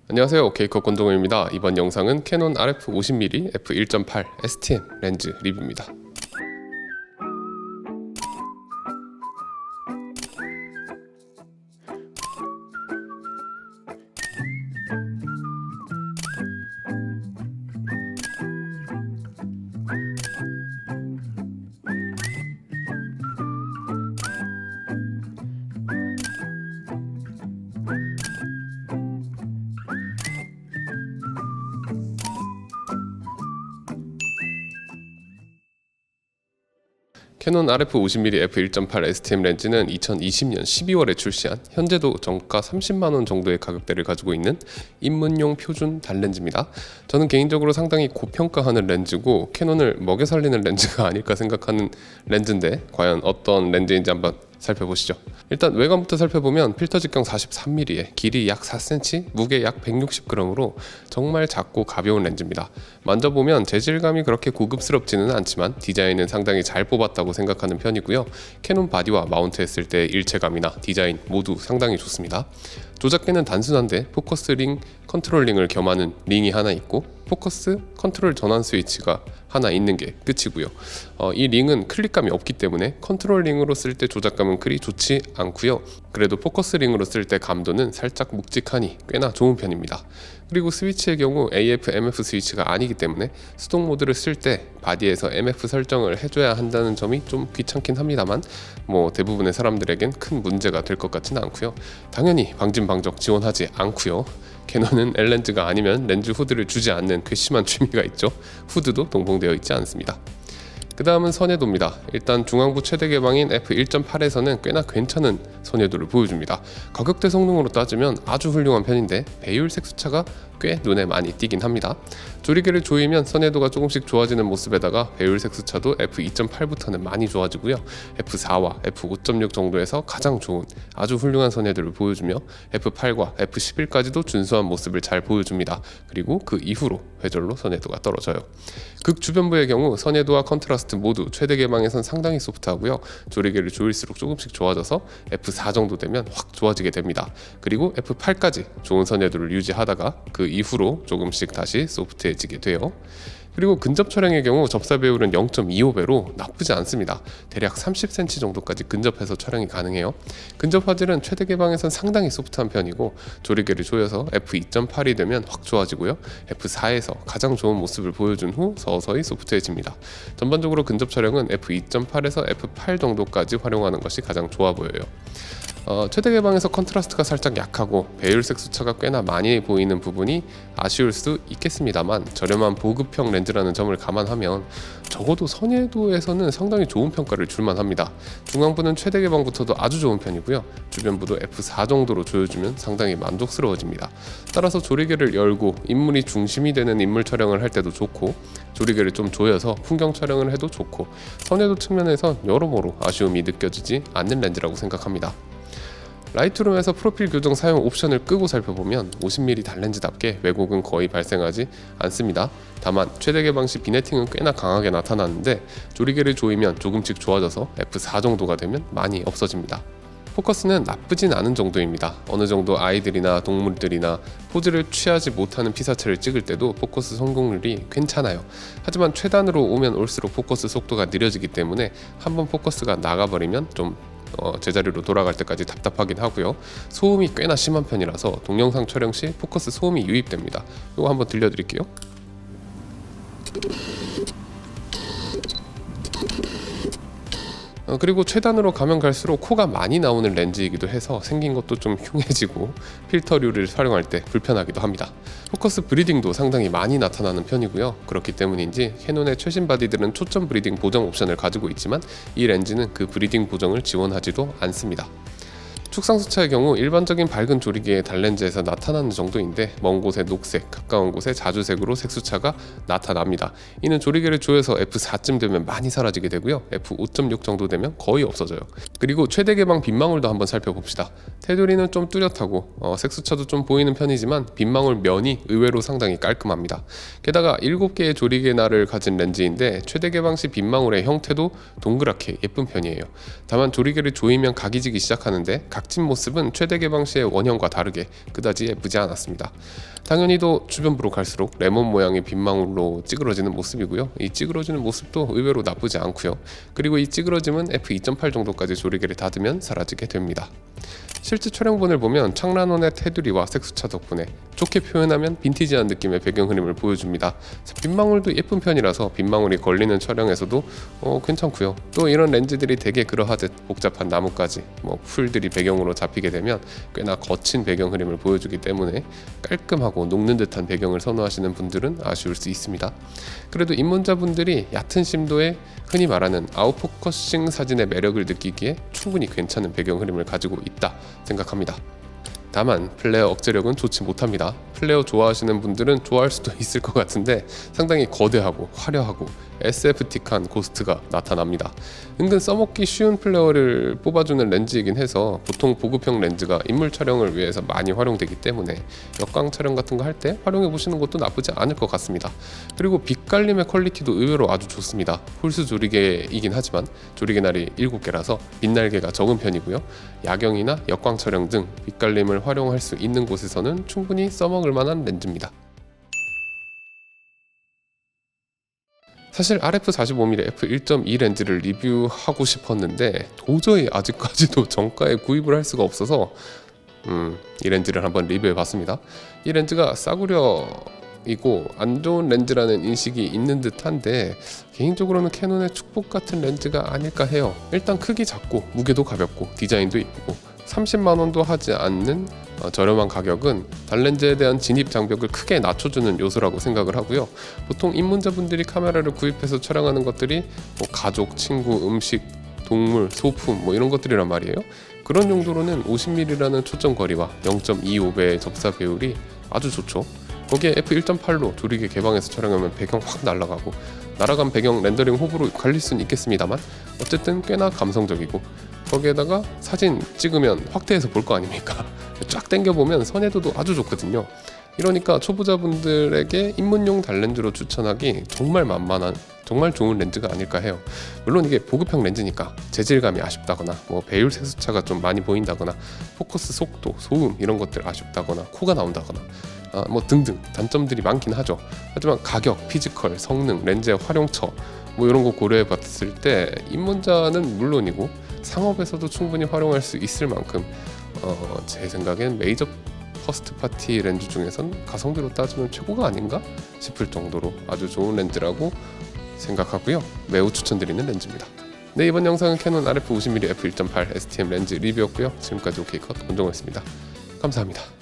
안녕하세요, 케이커 권동우입니다. 이번 영상은 캐논 RF 50mm f1.8 STM 렌즈 리뷰입니다. 캐논 RF 50mm f1.8 STM 렌즈는 2020년 12월에 출시한 현재도 정가 30만원 정도의 가격대를 가지고 있는 입문용 표준 단렌즈입니다. 저는 개인적으로 상당히 고평가하는 렌즈고 캐논을 먹여 살리는 렌즈가 아닐까 생각하는 렌즈인데 과연 어떤 렌즈인지 한번 살펴보시죠. 일단 외관부터 살펴보면 필터 직경 43mm에 길이 약 4cm, 무게 약 160g으로 정말 작고 가벼운 렌즈입니다. 만져보면 재질감이 그렇게 고급스럽지는 않지만 디자인은 상당히 잘 뽑았다고 생각하는 편이고요. 캐논 바디와 마운트했을 때 일체감이나 디자인 모두 상당히 좋습니다. 조작기는 단순한데 포커스 링, 컨트롤 링을 겸하는 링이 하나 있고 포커스, 컨트롤 전환 스위치가 하나 있는 게 끝이고요. 이 링은 클릭감이 없기 때문에 컨트롤 링으로 쓸 때 조작감은 그리 좋지 않고요. 그래도 포커스 링으로 쓸 때 감도는 살짝 묵직하니 꽤나 좋은 편입니다. 그리고 스위치의 경우 AF, MF 스위치가 아니기 때문에 수동 모드를 쓸 때 바디에서 MF 설정을 해줘야 한다는 점이 좀 귀찮긴 합니다만 대부분의 사람들에겐 큰 문제가 될 것 같지는 않고요. 당연히 방진방적 지원하지 않고요. 캐논은 L렌즈가 아니면 렌즈 후드를 주지 않는 괘씸한 취미가 있죠. 후드도 동봉되어 있지 않습니다. 그 다음은 선회도입니다. 일단 중앙부 최대 개방인 f1.8에서는 꽤나 괜찮은 선회도를 보여줍니다. 가격대 성능으로 따지면 아주 훌륭한 편인데 배율 색수차가 꽤 눈에 많이 띄긴 합니다. 조리개를 조이면 선회도가 조금씩 좋아지는 모습에다가 배율 색수차도 f2.8부터는 많이 좋아지고요. f4와 f5.6 정도에서 가장 좋은 아주 훌륭한 선회도를 보여주며 f8과 f11까지도 준수한 모습을 잘 보여줍니다. 그리고 그 이후로 회절로 선회도가 떨어져요. 극 주변부의 경우 선회도와 컨트라스트 모두 최대 개방에선 상당히 소프트하고요. 조리개를 조일수록 조금씩 좋아져서 f4 정도 되면 확 좋아지게 됩니다. 그리고 f8까지 좋은 선회도를 유지하다가 그 이후로 조금씩 다시 소프트해지게 돼요. 그리고 근접 촬영의 경우 접사 배율은 0.25배로 나쁘지 않습니다. 대략 30cm 정도까지 근접해서 촬영이 가능해요. 근접 화질은 최대 개방에선 상당히 소프트한 편이고 조리개를 조여서 f2.8이 되면 확 좋아지고요. f4에서 가장 좋은 모습을 보여준 후 서서히 소프트해집니다. 전반적으로 근접 촬영은 f2.8에서 f8 정도까지 활용하는 것이 가장 좋아 보여요. 최대 개방에서 컨트라스트가 살짝 약하고 배율 색수차가 꽤나 많이 보이는 부분이 아쉬울 수 있겠습니다만 저렴한 보급형 렌즈라는 점을 감안하면 적어도 선회도에서는 상당히 좋은 평가를 줄만 합니다. 중앙부는 최대 개방부터도 아주 좋은 편이고요. 주변부도 f4 정도로 조여주면 상당히 만족스러워집니다. 따라서 조리개를 열고 인물이 중심이 되는 인물 촬영을 할 때도 좋고 조리개를 좀 조여서 풍경 촬영을 해도 좋고 선회도 측면에서 여러모로 아쉬움이 느껴지지 않는 렌즈라고 생각합니다. 라이트룸에서 프로필 교정 사용 옵션을 끄고 살펴보면 50mm 단렌즈답게 왜곡은 거의 발생하지 않습니다. 다만 최대 개방 시 비네팅은 꽤나 강하게 나타나는데 조리개를 조이면 조금씩 좋아져서 f4 정도가 되면 많이 없어집니다. 포커스는 나쁘진 않은 정도입니다. 어느 정도 아이들이나 동물들이나 포즈를 취하지 못하는 피사체를 찍을 때도 포커스 성공률이 괜찮아요. 하지만 최단으로 오면 올수록 포커스 속도가 느려지기 때문에 한번 포커스가 나가버리면 좀 제자리로 돌아갈 때까지 답답하긴 하고요. 소음이 꽤나 심한 편이라서 동영상 촬영 시 포커스 소음이 유입됩니다. 이거 한번 들려드릴게요. 그리고 최단으로 가면 갈수록 코가 많이 나오는 렌즈이기도 해서 생긴 것도 좀 흉해지고 필터류를 활용할 때 불편하기도 합니다. 포커스 브리딩도 상당히 많이 나타나는 편이고요. 그렇기 때문인지 캐논의 최신 바디들은 초점 브리딩 보정 옵션을 가지고 있지만 이 렌즈는 그 브리딩 보정을 지원하지도 않습니다. 축상수차의 경우 일반적인 밝은 조리개의 단렌즈에서 나타나는 정도인데 먼 곳에 녹색, 가까운 곳에 자주색으로 색수차가 나타납니다. 이는 조리개를 조여서 f4쯤 되면 많이 사라지게 되고요. f5.6 정도 되면 거의 없어져요. 그리고 최대 개방 빗망울도 한번 살펴봅시다. 테두리는 좀 뚜렷하고 색수차도 좀 보이는 편이지만 빗망울 면이 의외로 상당히 깔끔합니다. 게다가 7개의 조리개 날을 가진 렌즈인데 최대 개방 시 빗망울의 형태도 동그랗게 예쁜 편이에요. 다만 조리개를 조이면 각이 지기 시작하는데 닭집 모습은 최대 개방 시의 원형과 다르게 그다지 예쁘지 않았습니다. 당연히 또 주변부로 갈수록 레몬 모양의 빗망울로 찌그러지는 모습이고요. 이 찌그러지는 모습도 의외로 나쁘지 않고요. 그리고 이 찌그러짐은 f2.8 정도까지 조리개를 닫으면 사라지게 됩니다. 실제 촬영본을 보면 창란원의 테두리와 색수차 덕분에 좋게 표현하면 빈티지한 느낌의 배경 흐름을 보여줍니다. 빗망울도 예쁜 편이라서 빗망울이 걸리는 촬영에서도 괜찮고요. 또 이런 렌즈들이 되게 그러하듯 복잡한 나뭇가지, 풀들이 배경으로 잡히게 되면 꽤나 거친 배경 흐름을 보여주기 때문에 깔끔하고 녹는 듯한 배경을 선호하시는 분들은 아쉬울 수 있습니다. 그래도 입문자분들이 얕은 심도의 흔히 말하는 아웃포커싱 사진의 매력을 느끼기에 충분히 괜찮은 배경 흐름을 가지고 있다 생각합니다. 다만 플레어 억제력은 좋지 못합니다. 플레어 좋아하시는 분들은 좋아할 수도 있을 것 같은데 상당히 거대하고 화려하고 SF틱한 고스트가 나타납니다. 은근 써먹기 쉬운 플레어를 뽑아주는 렌즈이긴 해서 보통 보급형 렌즈가 인물 촬영을 위해서 많이 활용되기 때문에 역광 촬영 같은 거 할 때 활용해 보시는 것도 나쁘지 않을 것 같습니다. 그리고 빛깔림의 퀄리티도 의외로 아주 좋습니다. 홀수 조리개이긴 하지만 조리개 날이 7개라서 빛날개가 적은 편이고요. 야경이나 역광 촬영 등 빛깔림을 활용할 수 있는 곳에서는 충분히 써먹을 만한 렌즈입니다. 사실 RF45mm f1.2 렌즈를 리뷰하고 싶었는데 도저히 아직까지도 정가에 구입을 할 수가 없어서 이 렌즈를 한번 리뷰해봤습니다. 이 렌즈가 싸구려이고 안 좋은 렌즈라는 인식이 있는 듯한데 개인적으로는 캐논의 축복 같은 렌즈가 아닐까 해요. 일단 크기 작고 무게도 가볍고 디자인도 이쁘고 30만 원도 하지 않는 저렴한 가격은 단렌즈에 대한 진입 장벽을 크게 낮춰주는 요소라고 생각을 하고요. 보통 입문자분들이 카메라를 구입해서 촬영하는 것들이 가족, 친구, 음식, 동물, 소품 이런 것들이란 말이에요. 그런 용도로는 50mm라는 초점 거리와 0.25배의 접사 배율이 아주 좋죠. 거기에 f1.8로 조리개 개방해서 촬영하면 배경 확 날아가고 날아간 배경 렌더링 호불호 갈릴 수는 있겠습니다만 어쨌든 꽤나 감성적이고 거기에다가 사진 찍으면 확대해서 볼 거 아닙니까? 쫙 당겨보면 선회도도 아주 좋거든요. 이러니까 초보자분들에게 입문용 단렌즈로 추천하기 정말 만만한 정말 좋은 렌즈가 아닐까 해요. 물론 이게 보급형 렌즈니까 재질감이 아쉽다거나 배율 색수차가 좀 많이 보인다거나 포커스 속도, 소음 이런 것들 아쉽다거나 코가 나온다거나 등등 단점들이 많긴 하죠. 하지만 가격, 피지컬, 성능, 렌즈의 활용처 이런 거 고려해 봤을 때 입문자는 물론이고 상업에서도 충분히 활용할 수 있을 만큼 제 생각엔 메이저 퍼스트 파티 렌즈 중에선 가성비로 따지면 최고가 아닌가 싶을 정도로 아주 좋은 렌즈라고 생각하고요. 매우 추천드리는 렌즈입니다. 네, 이번 영상은 캐논 RF50mm f1.8 STM 렌즈 리뷰였고요. 지금까지 OK컷 권정호였습니다. 감사합니다.